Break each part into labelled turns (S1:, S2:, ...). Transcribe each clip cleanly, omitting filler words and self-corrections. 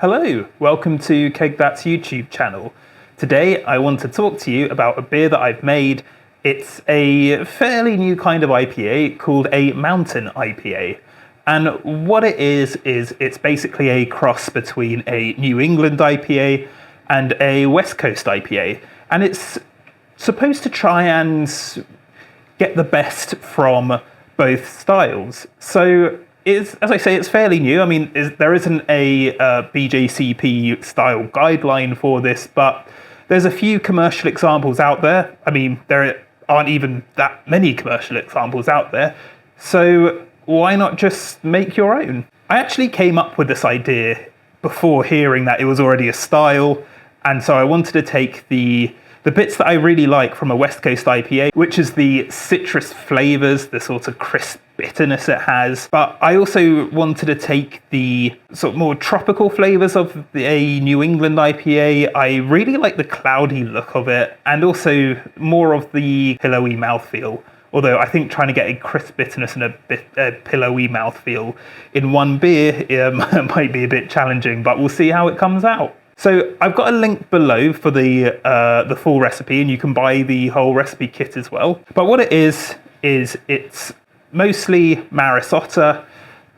S1: Hello, welcome to Keg That's YouTube channel. Today I want to talk to you about a beer that I've made. It's a fairly new kind of IPA called a mountain IPA. And what it is it's basically a cross between a New England IPA and a West Coast IPA. And it's supposed to try and get the best from both styles. So as I say, it's fairly new. I mean, there isn't a BJCP style guideline for this, but there's a few commercial examples out there. I mean, there aren't even that many commercial examples out there. So why not just make your own? I actually came up with this idea before hearing that it was already a style. And so I wanted to take the bits that I really like from a West Coast IPA, which is the citrus flavors, the sort of crisp bitterness it has. But I also wanted to take the sort of more tropical flavors of a New England IPA. I really like the cloudy look of it, and also more of the pillowy mouthfeel. Although I think trying to get a crisp bitterness and a pillowy mouthfeel in one beer might be a bit challenging, but we'll see how it comes out. So I've got a link below for the full recipe, and you can buy the whole recipe kit as well. But what it is it's mostly Marisotta.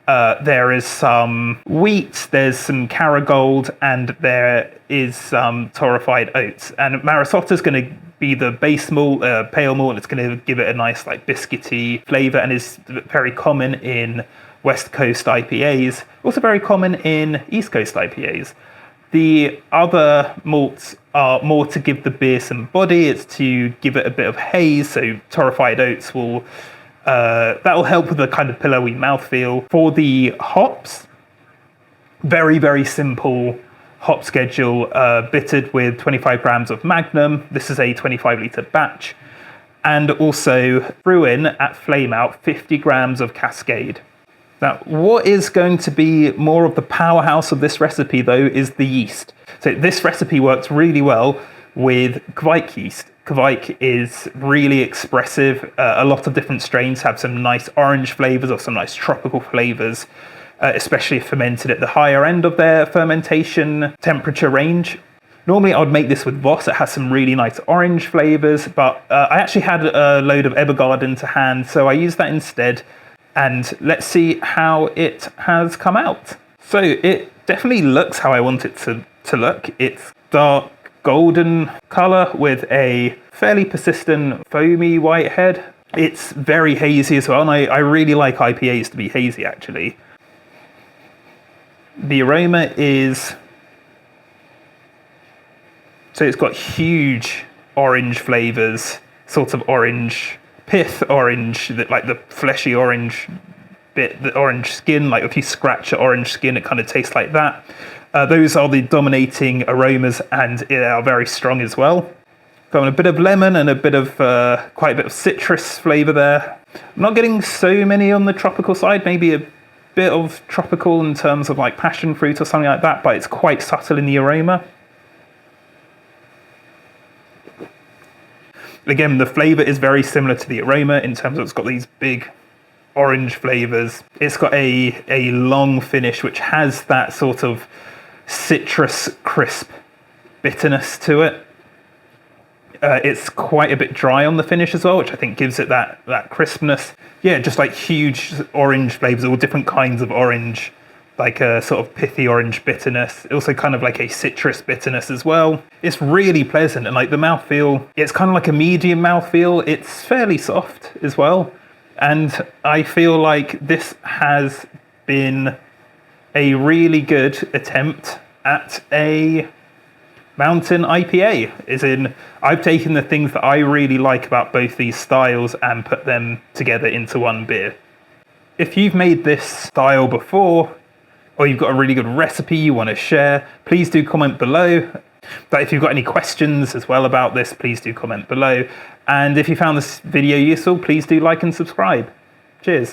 S1: There is some wheat, there's some Caragold, and there is some torrefied oats. And Marisotta is going to be the base malt, pale malt, and it's going to give it a nice like biscuity flavour, and is very common in West Coast IPAs, also very common in East Coast IPAs. The other malts are more to give the beer some body. It's to give it a bit of haze. So torrefied oats will that'll help with the kind of pillowy mouthfeel. For the hops, very, very simple hop schedule, bittered with 25 grams of Magnum. This is a 25-litre batch. And also threw in at flame out 50 grams of Cascade. Now, what is going to be more of the powerhouse of this recipe, though, is the yeast. So this recipe works really well with Kveik yeast. Kveik is really expressive. A lot of different strains have some nice orange flavors or some nice tropical flavors, especially if fermented at the higher end of their fermentation temperature range. Normally, I would make this with Voss. It has some really nice orange flavors, but I actually had a load of Evergarden to hand, so I used that instead. And let's see how it has come out. So it definitely looks how I want it to look. It's dark golden color with a fairly persistent foamy white head. It's very hazy as well, and I really like IPAs to be hazy, actually. The aroma is... So it's got huge orange flavors, sort of orange pith orange, like the fleshy orange bit, the orange skin, like if you scratch an orange skin, it kind of tastes like that. Those are the dominating aromas, and they are very strong as well. Got a bit of lemon and a bit of, quite a bit of citrus flavor there. I'm not getting so many on the tropical side, maybe a bit of tropical in terms of like passion fruit or something like that, but it's quite subtle in the aroma. Again, the flavour is very similar to the aroma in terms of it's got these big orange flavours. It's got a long finish which has that sort of citrus crisp bitterness to it. It's quite a bit dry on the finish as well, which I think gives it that crispness. Yeah, just like huge orange flavours, all different kinds of orange, like a sort of pithy orange bitterness, also kind of like a citrus bitterness as well. It's really pleasant, and like the mouthfeel, it's kind of like a medium mouthfeel. It's fairly soft as well, and I feel like this has been a really good attempt at a mountain IPA. As in, I've taken the things that I really like about both these styles and put them together into one beer. If you've made this style before, or you've got a really good recipe you want to share, please do comment below. But if you've got any questions as well about this, please do comment below. And if you found this video useful, please do like and subscribe. Cheers.